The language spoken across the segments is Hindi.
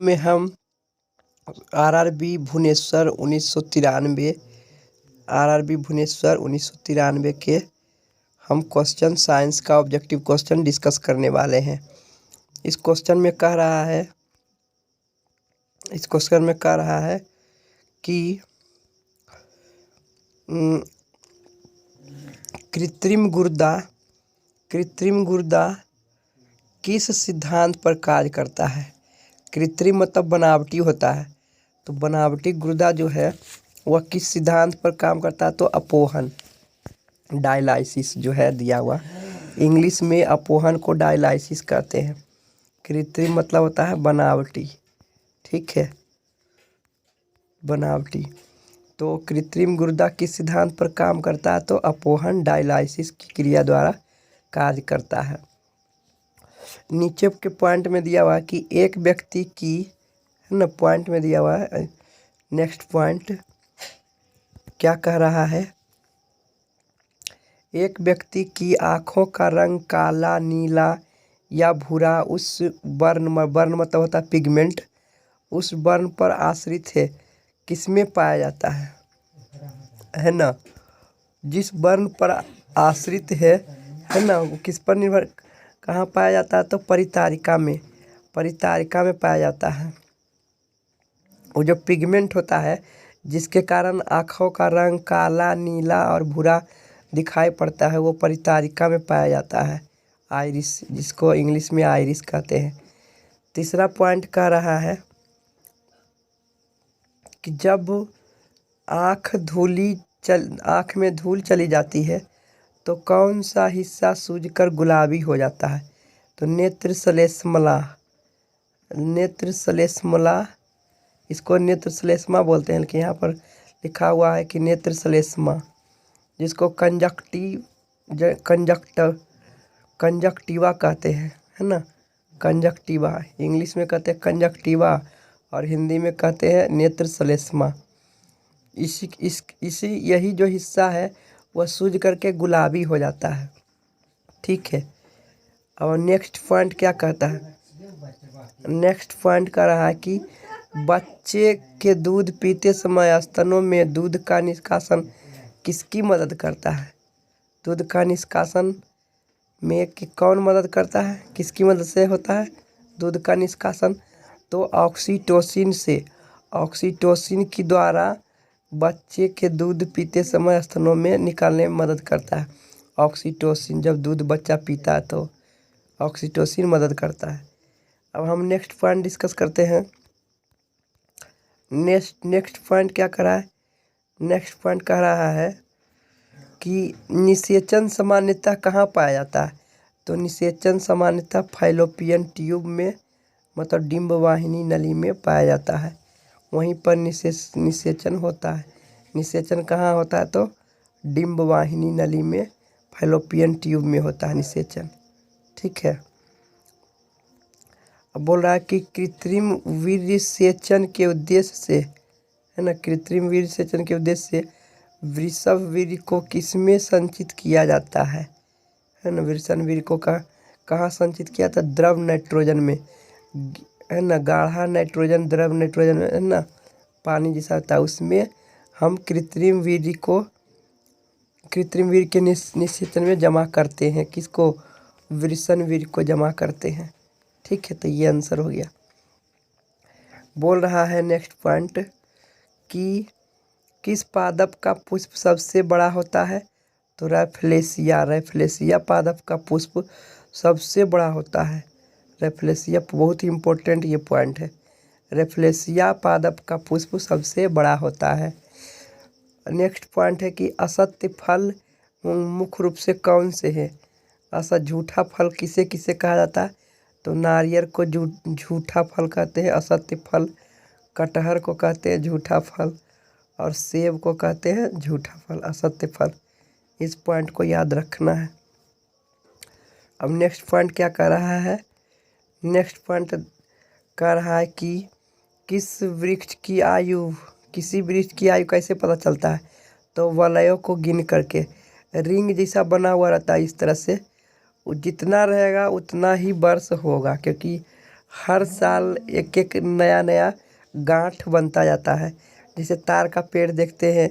में हम आरआरबी भुवनेश्वर 1993 के हम क्वेश्चन साइंस का ऑब्जेक्टिव क्वेश्चन डिस्कस करने वाले हैं। इस क्वेश्चन में कह रहा है कि कृत्रिम गुर्दा किस सिद्धांत पर कार्य करता है। कृत्रिम मतलब बनावटी होता है, तो बनावटी गुर्दा जो है वह किस सिद्धांत पर काम करता है, तो अपोहन, डायलाइसिस जो है दिया हुआ। इंग्लिश में अपोहन को डायलाइसिस कहते हैं। कृत्रिम मतलब होता है बनावटी, ठीक है, बनावटी। तो कृत्रिम गुर्दा किस सिद्धांत पर काम करता है, तो अपोहन डायलाइसिस की क्रिया द्वारा कार्य करता है। नीचे के पॉइंट में दिया हुआ है कि एक व्यक्ति की, है ना, पॉइंट में दिया हुआ है। नेक्स्ट पॉइंट क्या कह रहा है, एक व्यक्ति की आँखों का रंग काला, नीला या भूरा उस वर्ण मतलब होता है पिगमेंट, उस वर्ण पर आश्रित है किसमें पाया जाता है ना। जिस वर्ण पर आश्रित है ना, वो किस पर निर्भर, कहाँ पाया जाता है, तो परितारिका में पाया जाता है। वो जो पिगमेंट होता है जिसके कारण आँखों का रंग काला, नीला और भूरा दिखाई पड़ता है, वो परितारिका में पाया जाता है। आइरिस, जिसको इंग्लिश में आइरिस कहते हैं। तीसरा पॉइंट कह रहा है कि जब आँख में धूल चली जाती है तो कौन सा हिस्सा सूजकर गुलाबी हो जाता है, तो नेत्र श्लेष्मला, इसको नेत्र श्लेष्मा बोलते हैं, लेकिन यहाँ पर लिखा हुआ है कि नेत्र श्लेष्मा, जिसको कंजक्टिवा कहते हैं, है ना। कंजक्टिवा इंग्लिश में कहते हैं कंजक्टिवा और हिंदी में कहते हैं नेत्र श्लेष्मा। यही जो हिस्सा है वह सूज करके गुलाबी हो जाता है, ठीक है। और नेक्स्ट पॉइंट क्या कहता है, नेक्स्ट पॉइंट कह रहा है कि बच्चे के दूध पीते समय स्तनों में दूध का निष्कासन किसकी मदद करता है। दूध का निष्कासन में कौन मदद करता है, किसकी मदद से होता है दूध का निष्कासन, तो ऑक्सीटोसिन की द्वारा बच्चे के दूध पीते समय स्तनों में निकालने में मदद करता है। ऑक्सीटोसिन, जब दूध बच्चा पीता है तो ऑक्सीटोसिन मदद करता है। अब हम नेक्स्ट पॉइंट डिस्कस करते हैं। नेक्स्ट पॉइंट क्या कर रहा है, नेक्स्ट पॉइंट कह रहा है कि निषेचन सामान्यतः कहाँ पाया जाता है, तो निषेचन सामान्यतः फैलोपियन ट्यूब में, मतलब डिंब वाहिनी नली में पाया जाता है। वहीं पर निषेचन होता है। निषेचन कहाँ होता है, तो डिंब वाहिनी नली में, फैलोपियन ट्यूब में होता है निषेचन, ठीक है। अब बोल रहा है कि कृत्रिम वीर्यसेचन के उद्देश्य से, है ना, कृत्रिम वीर्यसेचन के उद्देश्य से वृषभ वीर्य को किसमें संचित किया जाता है ना। वृषण वीर्य को कहाँ संचित किया था, द्रव नाइट्रोजन में, है ना, गाढ़ा नाइट्रोजन, द्रव नाइट्रोजन में, है ना, पानी जैसा होता है, उसमें हम कृत्रिम वीर्य के निषेचन में जमा करते हैं। किसको, वृषण वीर्य को जमा करते हैं, ठीक है। तो ये आंसर हो गया। बोल रहा है नेक्स्ट पॉइंट कि किस पादप का पुष्प सबसे बड़ा होता है, तो रैफलेसिया पादप का पुष्प सबसे बड़ा होता है। रैफलेसिया बहुत ही इम्पोर्टेंट ये पॉइंट है। रैफलेसिया पादप का पुष्प सबसे बड़ा होता है। नेक्स्ट पॉइंट है कि असत्य फल मुख्य रूप से कौन से है। झूठा फल किसे किसे कहा जाता है, तो नारियल को झूठा फल कहते हैं, असत्य फल। कटहर को कहते हैं झूठा फल, और सेब को कहते हैं झूठा फल, असत्य फल। इस पॉइंट को याद रखना है। अब नेक्स्ट पॉइंट क्या कह रहा है, नेक्स्ट पॉइंट कह रहा है कि किसी वृक्ष की आयु कैसे पता चलता है, तो वलयों को गिन करके। रिंग जैसा बना हुआ रहता है, इस तरह से वो जितना रहेगा उतना ही वर्ष होगा, क्योंकि हर साल एक एक नया नया गांठ बनता जाता है। जैसे तार का पेड़ देखते हैं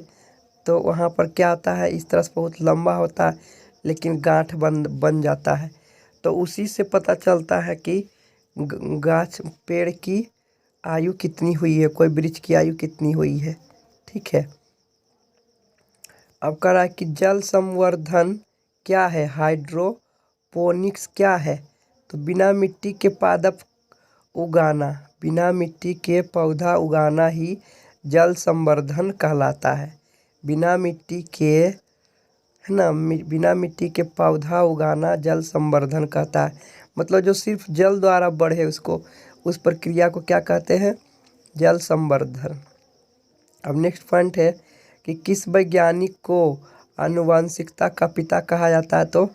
तो वहाँ पर क्या होता है, इस तरह से बहुत लंबा होता है लेकिन गांठ बन जाता है। तो उसी से पता चलता है कि गाछ पेड़ की आयु कितनी हुई है, कोई वृक्ष की आयु कितनी हुई है। ठीक है। अब कह रहा है कि जल संवर्धन क्या है, हाइड्रोपोनिक्स क्या है। तो बिना मिट्टी के पादप उगाना, बिना मिट्टी के पौधा उगाना ही जल संवर्धन कहलाता है। बिना मिट्टी के, है ना, बिना मिट्टी के पौधा उगाना जल संवर्धन कहता है। मतलब जो सिर्फ जल द्वारा बढ़े उसको, उस प्रक्रिया को क्या कहते हैं, जल संवर्धन। अब नेक्स्ट पॉइंट है कि किस वैज्ञानिक को आनुवंशिकता का पिता कहा जाता है। तो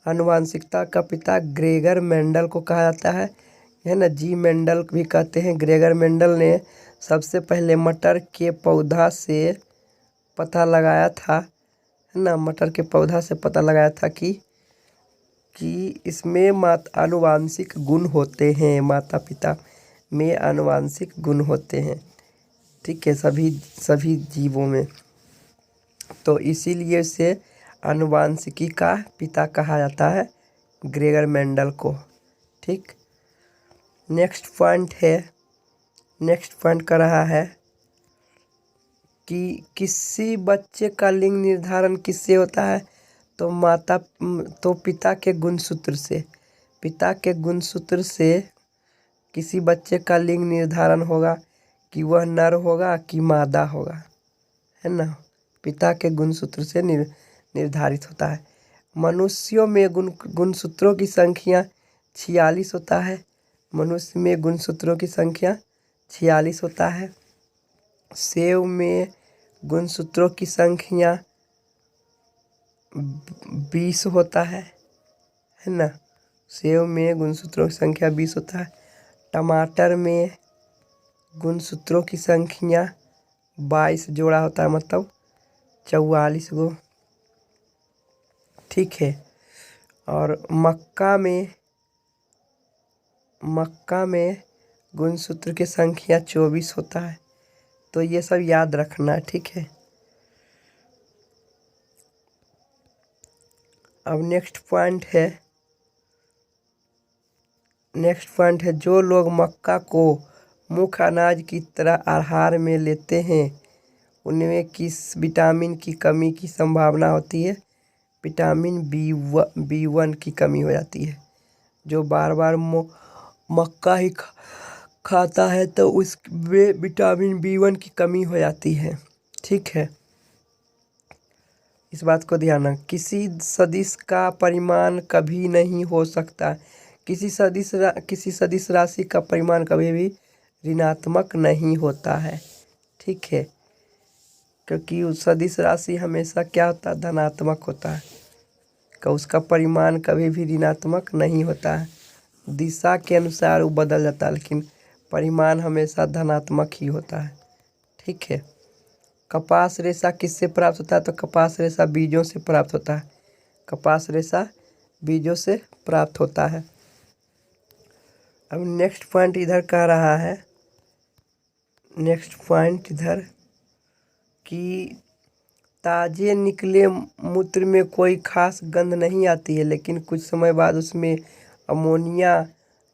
आनुवंशिकता का पिता ग्रेगर मेंडल को कहा जाता है ना। जी मेंडल भी कहते हैं। ग्रेगर मेंडल ने सबसे पहले मटर के पौधा से पता लगाया था, है ना, मटर के पौधा से पता लगाया था कि इसमें आनुवांशिक गुण होते हैं, माता पिता में आनुवांशिक गुण होते हैं। ठीक है, सभी जीवों में। तो इसीलिए इसे आनुवांशिकी का पिता कहा जाता है, ग्रेगर मेंडल को। ठीक। नेक्स्ट पॉइंट कर रहा है कि किसी बच्चे का लिंग निर्धारण किससे होता है। तो पिता के गुणसूत्र से। पिता के गुणसूत्र से किसी बच्चे का लिंग निर्धारण होगा कि वह नर होगा कि मादा होगा, है ना। पिता के गुणसूत्र से निर्धारित होता है। मनुष्यों में गुणसूत्रों की संख्या 46 होता है। मनुष्य में गुणसूत्रों की संख्या 46 होता है। सेव में गुणसूत्रों की संख्या 20 होता है ना। सेव में गुणसूत्रों की संख्या 20 होता है। टमाटर में गुणसूत्रों की संख्या 22 जोड़ा होता है, मतलब 44 गो। ठीक है। और मक्का में गुणसूत्र की संख्या 24 होता है। तो ये सब याद रखना, ठीक है। अब नेक्स्ट पॉइंट है जो लोग मक्का को मुख्य अनाज की तरह आहार में लेते हैं उनमें किस विटामिन की कमी की संभावना होती है। विटामिन B1 की कमी हो जाती है। जो बार बार मक्का ही खाता है तो उसमें विटामिन B1 की कमी हो जाती है। ठीक है, इस बात को ध्यान रखना। किसी सदिश का परिमाण कभी नहीं हो सकता। किसी सदिश राशि का परिमाण कभी भी ऋणात्मक नहीं होता है। ठीक है, क्योंकि उस सदिश राशि हमेशा क्या होता है, धनात्मक होता है। का उसका परिमाण कभी भी ऋणात्मक नहीं होता है। दिशा के अनुसार वो बदल जाता है लेकिन परिमाण हमेशा धनात्मक ही होता है। ठीक है। कपास रेशा किससे प्राप्त होता है। तो कपास रेशा बीजों से प्राप्त होता है। कपास रेशा बीजों से प्राप्त होता है। अब नेक्स्ट पॉइंट इधर कह रहा है, कि ताजे निकले मूत्र में कोई खास गंध नहीं आती है लेकिन कुछ समय बाद उसमें अमोनिया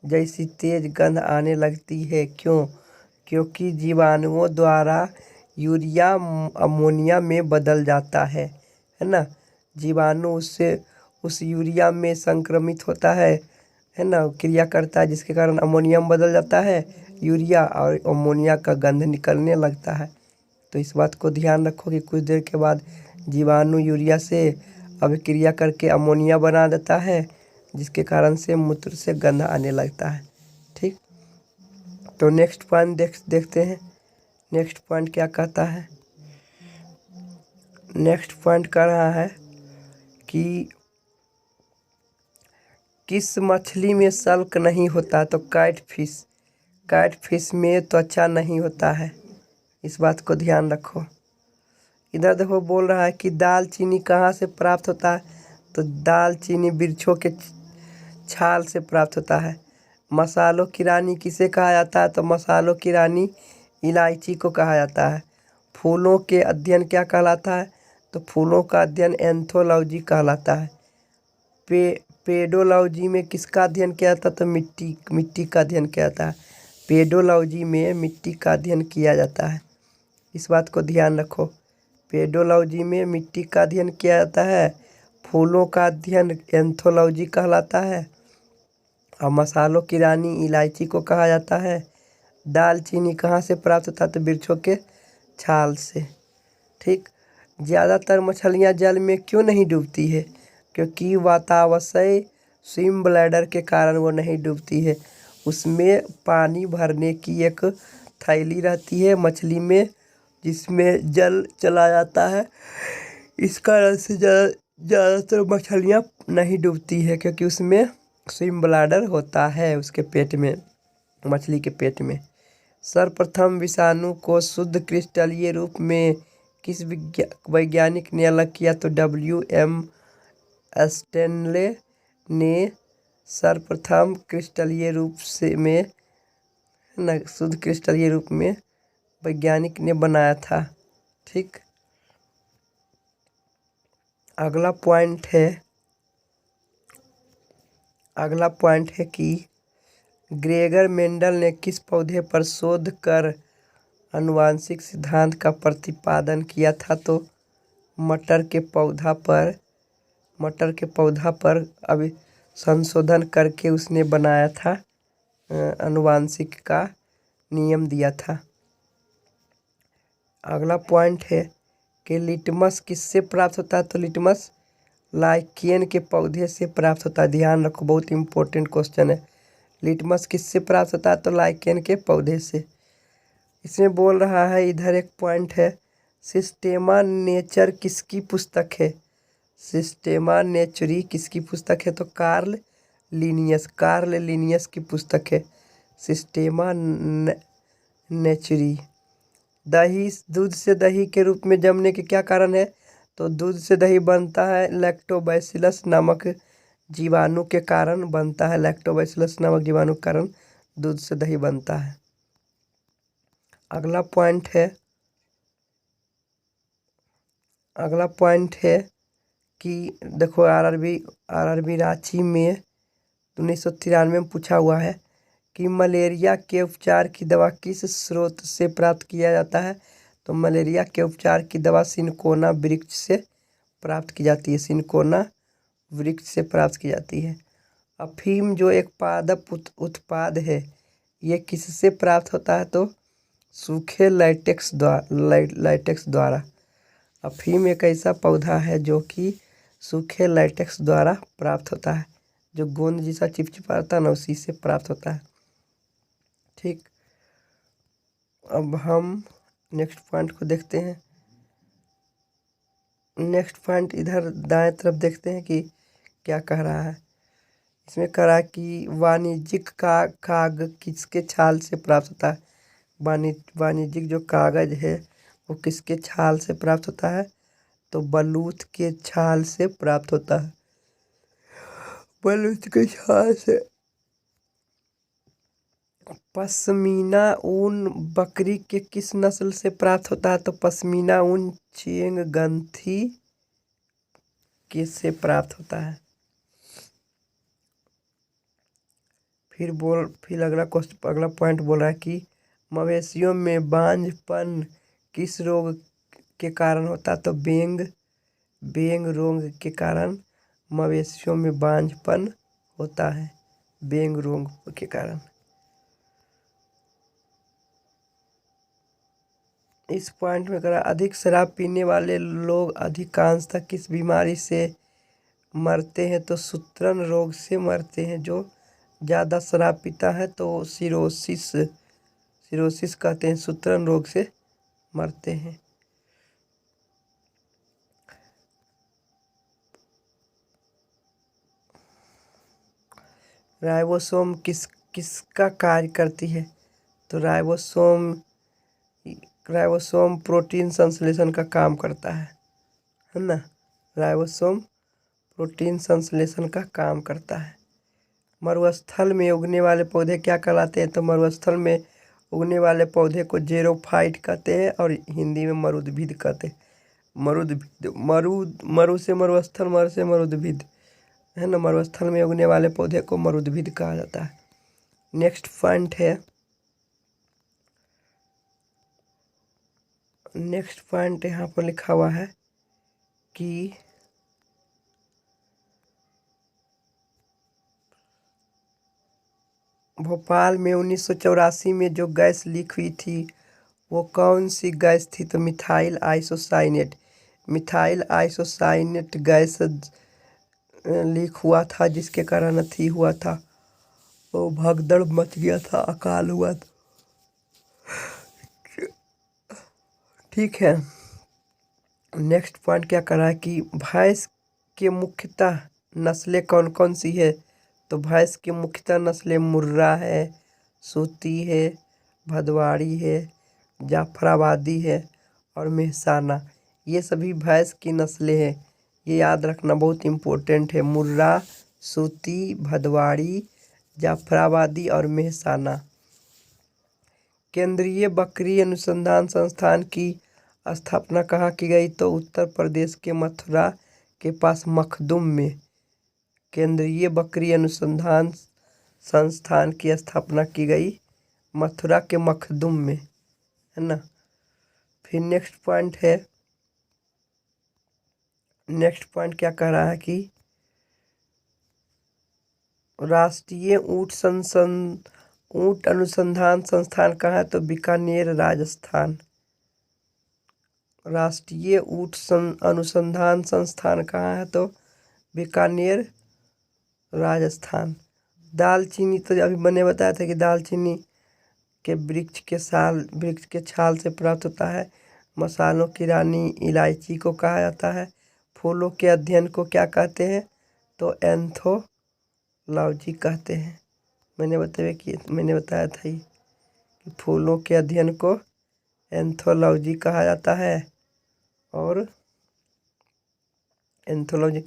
जैसी तेज गंध आने लगती है। क्यों? क्योंकि जीवाणुओं द्वारा यूरिया अमोनिया में बदल जाता है ना। जीवाणु उससे उस यूरिया में संक्रमित होता है ना, क्रिया करता है जिसके कारण अमोनिया में बदल जाता है यूरिया, और अमोनिया का गंध निकलने लगता है। तो इस बात को ध्यान रखो कि कुछ देर के बाद जीवाणु यूरिया से अभिक्रिया करके अमोनिया बना देता है जिसके कारण से मूत्र से गंध आने लगता है। ठीक। तो नेक्स्ट पॉइंट देखते हैं। नेक्स्ट पॉइंट क्या कहता है। नेक्स्ट पॉइंट कह रहा है कि किस मछली में सल्क नहीं होता। तो कैटफिश में त्वचा नहीं होता है। इस बात को ध्यान रखो। इधर देखो बोल रहा है कि दालचीनी कहाँ से प्राप्त होता है। तो दालचीनी वृक्षों के छाल से प्राप्त होता है। मसालों की रानी किसे कहा जाता है? तो मसालों की रानी इलायची को कहा जाता है। फूलों के अध्ययन क्या कहलाता है? तो फूलों का अध्ययन एंथोलॉजी कहलाता है। पेडोलॉजी में किसका अध्ययन किया जाता है? तो मिट्टी का अध्ययन किया जाता है। पेडोलॉजी में मिट्टी का अध्ययन किया जाता है, इस बात को ध्यान रखो। पेडोलॉजी में मिट्टी का अध्ययन किया जाता है। फूलों का अध्ययन एंथोलॉजी कहलाता है। और मसालों की रानी इलायची को कहा जाता है। दालचीनी कहाँ से प्राप्त होता है? तो वृक्षों के छाल से। ठीक। ज़्यादातर मछलियाँ जल में क्यों नहीं डूबती है? क्योंकि वातावशय स्विम ब्लैडर के कारण वो नहीं डूबती है। उसमें पानी भरने की एक थैली रहती है मछली में, जिसमें जल चला जाता है। इस कारण से ज़्यादातर मछलियाँ नहीं डूबती है, क्योंकि उसमें स्विम ब्लैडर होता है उसके पेट में, मछली के पेट में। सर्वप्रथम विषाणु को शुद्ध क्रिस्टलीय रूप में किस वैज्ञानिक ने अलग किया? तो WM स्टैनले ने सर्वप्रथम क्रिस्टलीय रूप से में शुद्ध क्रिस्टलीय रूप में वैज्ञानिक ने बनाया था। ठीक। अगला पॉइंट है कि ग्रेगर मेंडल ने किस पौधे पर शोध कर आनुवंशिक सिद्धांत का प्रतिपादन किया था? तो मटर के पौधा पर अभी संशोधन करके उसने बनाया था, आनुवंशिक का नियम दिया था। अगला पॉइंट है कि लिटमस किससे प्राप्त होता है? तो लिटमस लाइकेन के पौधे से प्राप्त होता है। ध्यान रखो, बहुत इंपॉर्टेंट क्वेश्चन है। लिटमस किससे प्राप्त होता है? तो लाइकेन के पौधे से। इसमें बोल रहा है, इधर एक पॉइंट है, सिस्टेमा नेचर किसकी पुस्तक है? सिस्टेमा नेचुरी किसकी पुस्तक है? तो कार्ल लिनियस की पुस्तक है सिस्टेमा नेचुरी। दूध से दही के रूप में जमने के क्या कारण है? तो दूध से दही बनता है लैक्टोबैसिलस नामक जीवाणु के कारण बनता है। लैक्टोबैसिलस नामक जीवाणु के कारण दूध से दही बनता है। अगला पॉइंट है कि देखो, आरआरबी रांची में 1993 में पूछा हुआ है कि मलेरिया के उपचार की दवा किस स्रोत से प्राप्त किया जाता है? तो मलेरिया के उपचार की दवा सिनकोना वृक्ष से प्राप्त की जाती है। सिनकोना वृक्ष से प्राप्त की जाती है। अफीम जो एक पादप उत्पाद है, ये किससे प्राप्त होता है? तो सूखे लाइटेक्स द्वारा। अफीम एक ऐसा पौधा है जो कि सूखे लाइटेक्स द्वारा प्राप्त होता है, जो गोंद जैसा चिपचिपा रहता है ना, उसी से प्राप्त होता है। ठीक। अब हम नेक्स्ट पॉइंट को देखते हैं। नेक्स्ट पॉइंट इधर दाएं तरफ देखते हैं कि क्या कह रहा है। इसमें कह रहा है कि वाणिज्यिक कागज किसके छाल से प्राप्त होता है? वाणिज्यिक जो कागज है वो किसके छाल से प्राप्त होता है? तो बलूत के छाल से प्राप्त होता है। बलूत के छाल से। पश्मीना ऊन बकरी के किस नस्ल से प्राप्त होता है? तो पश्मीना ऊन चेंगथंगी के से प्राप्त होता है। फिर अगला पॉइंट बोल रहा है कि मवेशियों में बांझपन किस रोग के कारण होता है? तो बेंग रोग के कारण मवेशियों में बांझपन होता है, बेंग रोग के कारण। इस पॉइंट में करा, अधिक शराब पीने वाले लोग अधिकांशतः किस बीमारी से मरते हैं? तो सूत्रण रोग से मरते हैं। जो ज़्यादा शराब पीता है तो सिरोसिस कहते हैं, सूत्रण रोग से मरते हैं। राइबोसोम किसका कार्य करती है? तो राइबोसोम प्रोटीन संश्लेषण का काम करता है ना। राइबोसोम प्रोटीन संश्लेषण का काम करता है। मरुस्थल में उगने वाले पौधे क्या कहलाते हैं? तो मरुस्थल में उगने वाले पौधे को जेरोफाइट कहते हैं और हिंदी में मरुद्भिद कहते हैं। मरुद्भिद, मरु से मरुस्थल, मरु से मरुद्भिद, है ना। मरुस्थल में उगने वाले पौधे को मरुद्भिद कहा जाता है। नेक्स्ट पॉइंट है, नेक्स्ट पॉइंट यहाँ पर लिखा हुआ है कि भोपाल में 1984 में जो गैस लीक हुई थी वो कौन सी गैस थी? तो methyl isocyanate, methyl isocyanate gas leak हुआ था, जिसके कारण अथी हुआ था, वो भगदड़ मच गया था, अकाल हुआ था। ठीक है। नेक्स्ट पॉइंट क्या कर रहा है कि भैंस के मुख्यतः नस्लें कौन कौन सी है? तो भैंस की मुख्यतः नस्लें मुर्रा है, सूती है, भदवाड़ी है, जाफराबादी है और मेहसाना। ये सभी भैंस की नस्लें हैं, ये याद रखना बहुत इम्पोर्टेंट है। मुर्रा, सूती, भदवाड़ी, जाफराबादी और मेहसाना। केंद्रीय बकरी अनुसंधान संस्थान की स्थापना कहाँ की गई? तो उत्तर प्रदेश के मथुरा के पास मखदुम में केंद्रीय बकरी अनुसंधान संस्थान की स्थापना की गई, मथुरा के मखदुम में, है ना। फिर नेक्स्ट पॉइंट है, नेक्स्ट पॉइंट क्या कह रहा है कि राष्ट्रीय ऊंट अनुसंधान संस्थान कहाँ है? तो बीकानेर, राजस्थान। राष्ट्रीय ऊंट अनुसंधान संस्थान कहाँ है? तो बीकानेर, राजस्थान। दालचीनी तो अभी मैंने बताया था कि दालचीनी के वृक्ष के छाल से प्राप्त होता है। मसालों की रानी इलायची को कहा जाता है। फूलों के अध्ययन को क्या कहते हैं? तो एंथोलॉजी कहते हैं। मैंने बताया था ही कि फूलों के अध्ययन को एंथोलॉजी कहा जाता है। और एंथोलॉजी,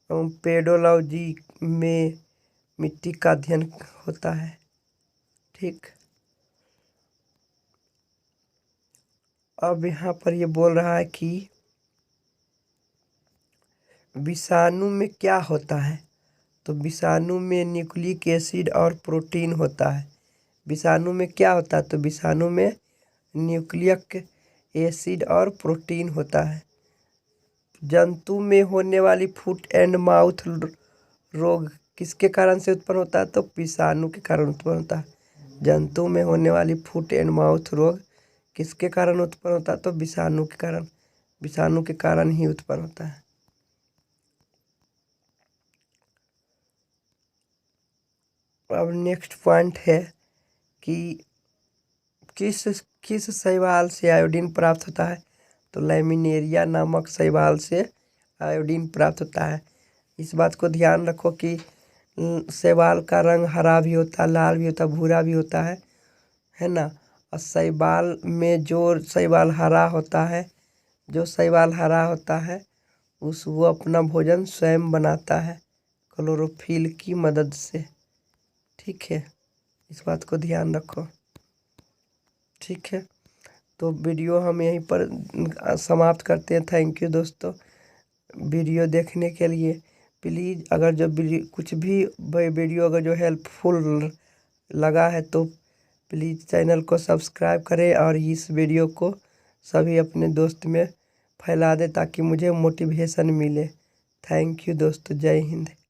पेडोलॉजी में मिट्टी का अध्ययन होता है। ठीक। अब यहाँ पर ये बोल रहा है कि विषाणु में क्या होता है? तो विषाणु में न्यूक्लिक एसिड और प्रोटीन होता है। विषाणु में क्या होता है? तो विषाणु में न्यूक्लिक एसिड और प्रोटीन होता है। जंतु में होने वाली फुट एंड माउथ रोग किसके कारण से उत्पन्न होता है? तो विषाणु के कारण उत्पन्न होता है। जंतु में होने वाली फुट एंड माउथ रोग किसके कारण उत्पन्न होता है? तो विषाणु के कारण, विषाणु के कारण ही उत्पन्न होता है। अब नेक्स्ट पॉइंट है कि किस शैवाल से आयोडीन प्राप्त होता है? तो लैमिनेरिया नामक शैवाल से आयोडीन प्राप्त होता है। इस बात को ध्यान रखो कि शैवाल का रंग हरा भी होता है, लाल भी होता है, भूरा भी होता है ना। और शैवाल में जो शैवाल हरा होता है, जो शैवाल हरा होता है वो अपना भोजन स्वयं बनाता है क्लोरोफिल की मदद से। ठीक है, इस बात को ध्यान रखो। ठीक है, तो वीडियो हम यहीं पर समाप्त करते हैं। थैंक यू दोस्तों वीडियो देखने के लिए। प्लीज़ अगर जो कुछ भी वीडियो अगर जो हेल्पफुल लगा है तो प्लीज़ चैनल को सब्सक्राइब करें और इस वीडियो को सभी अपने दोस्त में फैला दें ताकि मुझे मोटिवेशन मिले। थैंक यू दोस्तों, जय हिंद।